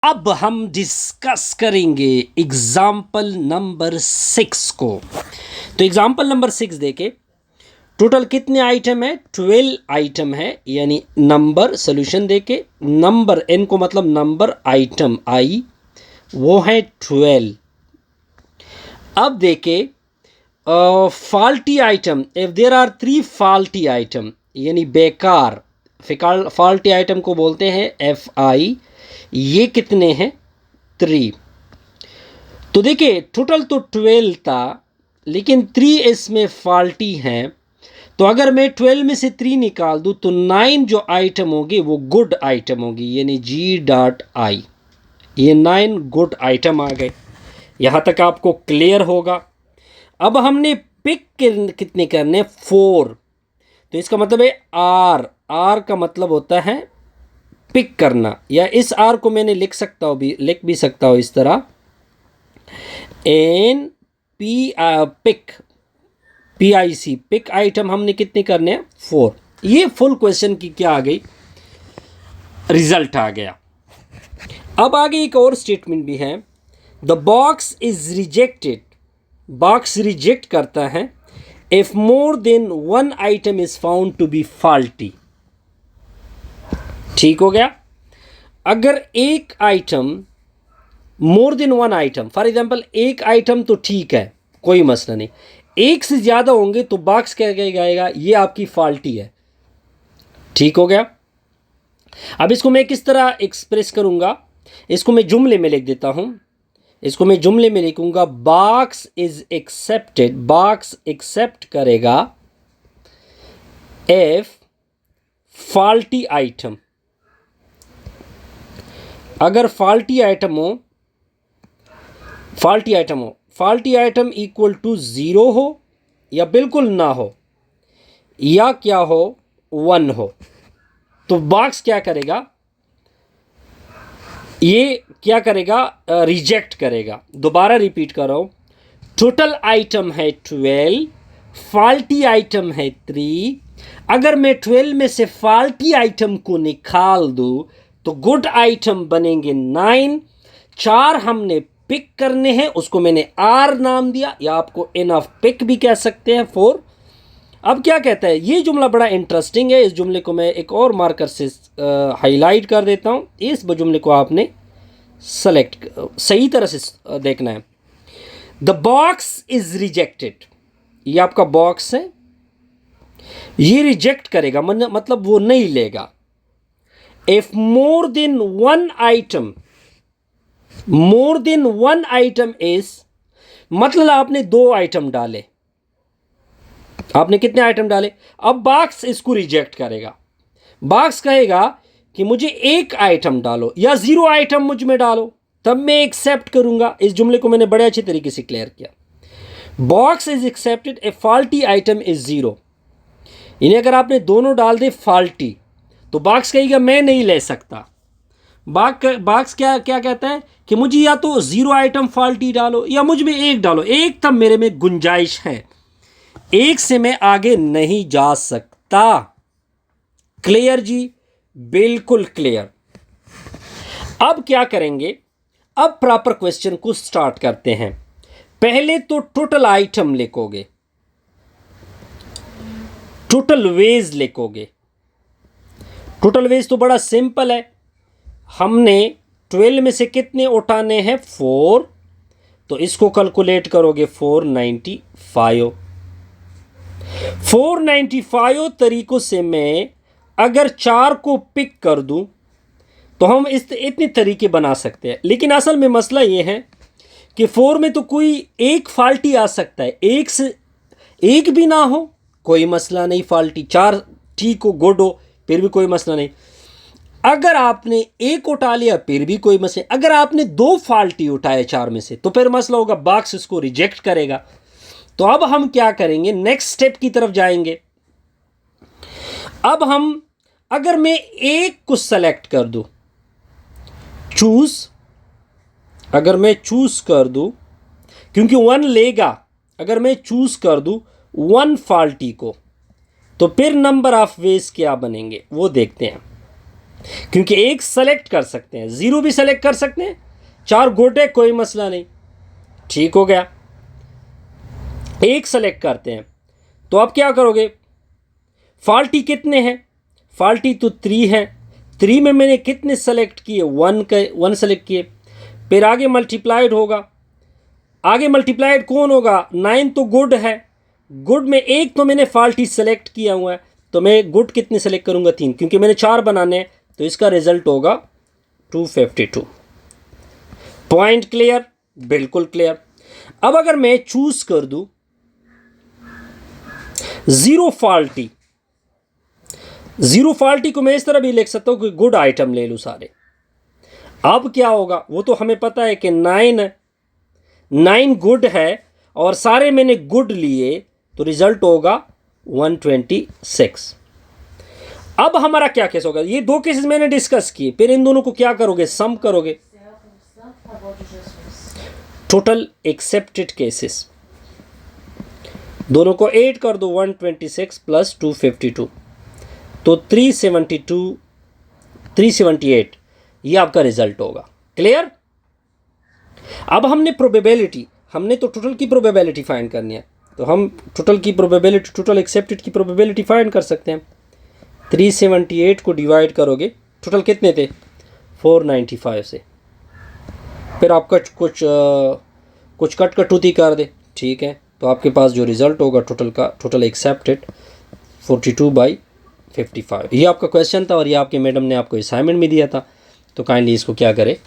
अब हम डिस्कस करेंगे एग्जाम्पल नंबर 6 को। तो एग्जाम्पल नंबर 6 देखे, टोटल कितने आइटम है? 12 आइटम है, यानी नंबर सोल्यूशन देके नंबर एन को मतलब नंबर आइटम आई वो है 12। अब देखे faulty item, if there are 3 faulty item यानी बेकार, फॉल्टी आइटम को बोलते हैं एफ आई। ये कितने हैं? 3। तो देखिए टोटल तो 12 था, लेकिन 3 इसमें फॉल्टी हैं। तो अगर मैं 12 में से 3 निकाल दूं तो 9 जो आइटम होगी वो गुड आइटम होगी, यानी जी डॉट आई। ये 9 गुड आइटम आ गए। यहाँ तक आपको क्लियर होगा। अब हमने पिक कितने करने? 4। तो इसका मतलब है आर। आर का मतलब होता है पिक करना, या इस आर को मैंने लिख भी सकता हूँ इस तरह, N P pick, P I C, pick item हमने कितने करने हैं? 4। ये फुल क्वेश्चन की क्या आ गई? रिजल्ट आ गया। अब आगे एक और स्टेटमेंट भी है, the box is rejected. Box reject करता है if more than 1 item is found to be faulty. ठीक हो गया। अगर एक item, more than 1 item, for example एक आइटम तो ठीक है, कोई मसला नहीं, एक से ज़्यादा होंगे तो बॉक्स क्या कहेगा? ये आपकी फॉल्टी है। ठीक हो गया। अब इसको मैं किस तरह एक्सप्रेस करूंगा? इसको मैं जुमले में लिख देता हूं। इसको मैं जुमले में लिखूंगा, box is accepted. Box accept करेगा इफ फॉल्टी आइटम, अगर फॉल्टी आइटम हो, फॉल्टी आइटम इक्वल टू 0 हो, या बिल्कुल ना हो, या क्या हो? 1 हो, तो बॉक्स क्या करेगा? ये क्या करेगा? रिजेक्ट करेगा। दोबारा रिपीट कर रहा हूं, टोटल आइटम है 12, फॉल्टी आइटम है 3। अगर मैं 12 में से फॉल्टी आइटम को निकाल दूं तो गुड आइटम बनेंगे 9। 4 हमने पिक करने हैं, उसको मैंने आर नाम दिया, या आपको एन ऑफ पिक भी कह सकते हैं 4। अब क्या कहता है? ये जुमला बड़ा इंटरेस्टिंग है। इस जुमले को मैं एक और मार्कर से हाईलाइट कर देता हूं। इस जुमले को आपने सेलेक्ट सही तरह से देखना है। द बॉक्स इज रिजेक्टेड, ये आपका बॉक्स है, ये रिजेक्ट करेगा, मतलब वो नहीं लेगा। If more than 1 item, more than 1 item is, मतलब आपने 2 आइटम डाले। आपने कितने आइटम डाले? अब बॉक्स इसको रिजेक्ट करेगा। बॉक्स कहेगा कि मुझे 1 आइटम डालो, या 0 आइटम मुझ में डालो, तब मैं एक्सेप्ट करूंगा। इस जुमले को मैंने बड़े अच्छे तरीके से क्लियर किया। Box is accepted A faulty item is 0। इन्हें अगर आपने दोनों डाल दे फॉल्टी, तो बॉक्स कहेगा मैं नहीं ले सकता। बॉक्स क्या क्या कहता है कि मुझे या तो 0 आइटम फॉल्टी डालो, या मुझ में 1 डालो, 1 तब मेरे में गुंजाइश है, 1 से मैं आगे नहीं जा सकता। क्लियर जी? बिल्कुल क्लियर। अब क्या करेंगे? अब प्रॉपर क्वेश्चन को स्टार्ट करते हैं। पहले तो टोटल आइटम लिखोगे, टोटल वेज लिखोगे। टोटल वेज तो बड़ा सिंपल है, हमने 12 में से कितने उठाने हैं? 4। तो इसको कैलकुलेट करोगे 495। 495 तरीकों से मैं अगर 4 को पिक कर दूं तो हम इतने तरीके बना सकते हैं। लेकिन असल में मसला ये है कि 4 में तो कोई एक फॉल्टी आ सकता है, एक से एक भी ना हो कोई मसला नहीं, फॉल्टी 4 ठीक हो, गुड हो, फिर भी कोई मसला नहीं। अगर आपने 1 उठा लिया फिर भी कोई मसला। अगर आपने 2 फॉल्टी उठाए 4 में से तो फिर मसला होगा, बॉक्स इसको रिजेक्ट करेगा। तो अब हम क्या करेंगे? नेक्स्ट स्टेप की तरफ जाएंगे। अब हम, अगर मैं 1 को सेलेक्ट कर दूं, चूज, अगर मैं चूज कर दूं, क्योंकि 1 लेगा, अगर मैं चूज कर दूं 1 फॉल्टी को, तो फिर नंबर ऑफ वेज क्या बनेंगे वो देखते हैं। क्योंकि एक सेलेक्ट कर सकते हैं, 0 भी सेलेक्ट कर सकते हैं, 4 गुड है, कोई मसला नहीं, ठीक हो गया। एक सेलेक्ट करते हैं तो आप क्या करोगे, फॉल्टी कितने हैं, फॉल्टी तो 3 है, 3 में मैंने कितने सेलेक्ट किए, 1 सेलेक्ट किए, फिर आगे मल्टीप्लाइड होगा, आगे मल्टीप्लाइड कौन होगा, 9 तो गुड है, गुड में एक तो मैंने फॉल्टी सेलेक्ट किया हुआ है, तो मैं गुड कितने सेलेक्ट करूंगा, 3, क्योंकि मैंने 4 बनाने हैं, तो इसका रिजल्ट होगा 252। पॉइंट क्लियर, बिल्कुल क्लियर। अब अगर मैं चूज कर दूं 0 फॉल्टी, 0 फॉल्टी को मैं इस तरह भी लिख सकता हूं कि गुड आइटम ले लूं सारे। अब क्या होगा, वो तो हमें पता है कि 9 गुड है और सारे मैंने गुड लिए, तो रिजल्ट होगा 126। अब हमारा क्या केस होगा, ये 2 केसेस मैंने डिस्कस किए, फिर इन दोनों को क्या करोगे, सम करोगे, टोटल एक्सेप्टेड केसेस, दोनों को 8 कर दो, 126 प्लस 252, तो 378, ये आपका रिजल्ट होगा। क्लियर। अब हमने प्रोबेबिलिटी, हमने तो टोटल की प्रोबेबिलिटी फाइंड करनी है, तो हम टोटल की प्रोबेबिलिटी, टोटल एक्सेप्टेड की प्रोबेबिलिटी फाइंड कर सकते हैं। 378 को डिवाइड करोगे, टोटल कितने थे, 495 से, फिर आपका कुछ कट कटौती कर दे, ठीक है, तो आपके पास जो रिज़ल्ट होगा टोटल का, टोटल एक्सेप्टेड 42/55। ये आपका क्वेश्चन था और ये आपके मैडम ने आपको असाइनमेंट में दिया था, तो काइंडली इसको क्या करे,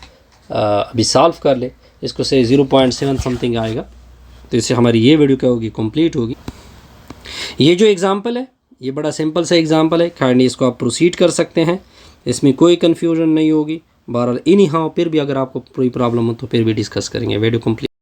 अभी सॉल्व कर ले, इसको से 0.7 समथिंग आएगा, तो इससे हमारी ये वीडियो क्या होगी, कंप्लीट होगी। ये जो एग्जांपल है, ये बड़ा सिंपल सा एग्जांपल है, काइंडली इसको आप प्रोसीड कर सकते हैं, इसमें कोई कन्फ्यूजन नहीं होगी। बहरहाल इनी हाँ, फिर भी अगर आपको कोई प्रॉब्लम हो तो फिर भी डिस्कस करेंगे। Video complete.